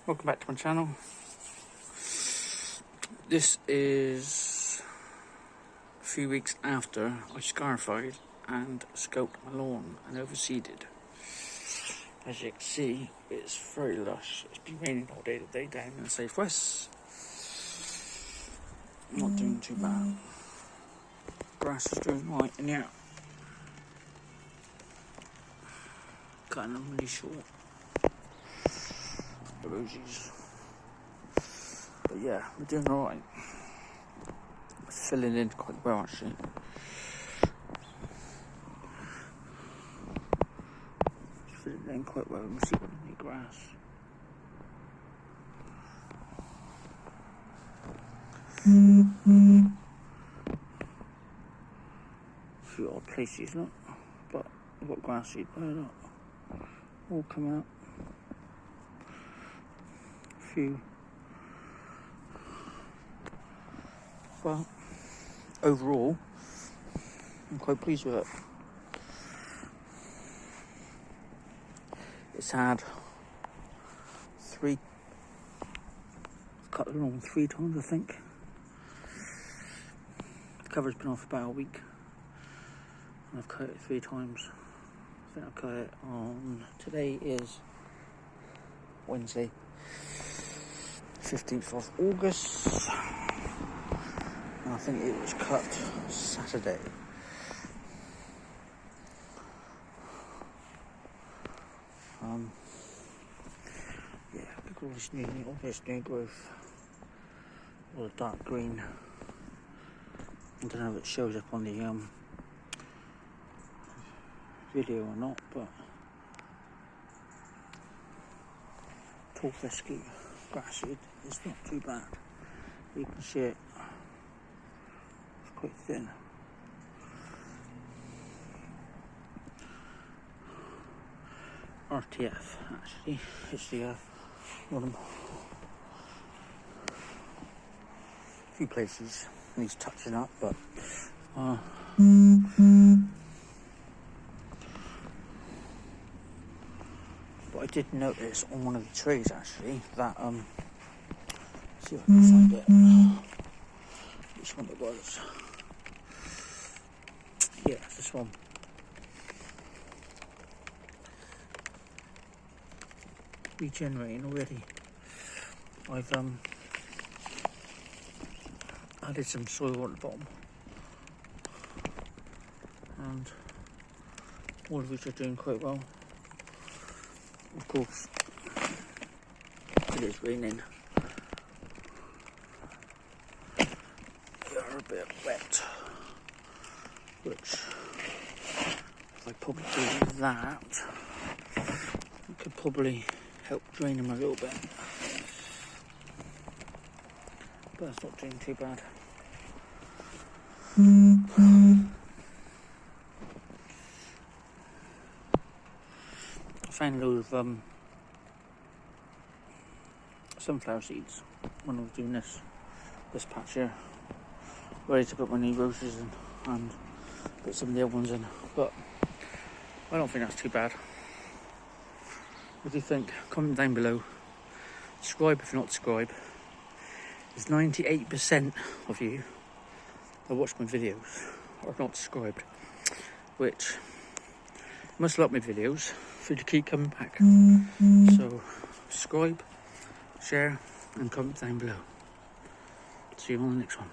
Welcome back to my channel. This is a few weeks after I scarified and scoped my lawn and overseeded. As you can see, it's very lush. It's been raining all day today down in the southwest. Not doing too bad. Grass is doing right in here. Cutting them really short. The roses. But yeah, we're doing alright. It's filling in quite well actually. It's filling in quite well. You can see the grass. A few odd places, look. But we've got grass seed there, look. All coming up. A few. But overall, I'm quite pleased with it. It's had cut the lawn 3 times I think. The cover's been off about a week. And I've cut it 3 times. I think I cut it on, today is Wednesday, 15th of August. I think it was cut Saturday. Yeah, look at all this new growth, all the dark green. I don't know if it shows up on the video or not, but tall fescue grass seed is not too bad. You can see it. Quite thin. RTF actually, it's the one. A few places needs touching up, but I did notice on one of the trees actually that see if I can find it. Which one it was? Yeah, it's this one. Regenerating already. I've added some soil at the bottom, and all of which are doing quite well. Of course, it is raining. They are a bit wet. Which, if I probably do that, it could probably help drain them a little bit. But it's not doing too bad. I found a load of sunflower seeds when I was doing this patch here. Ready to put my new roses in and put some of the other ones in, but I don't think that's too bad. What do you think? Comment down below. Subscribe if you're not subscribed. There's 98% of you that watch my videos are not subscribed, which must like my videos for you to keep coming back. So subscribe, share and comment down below. See you on the next one.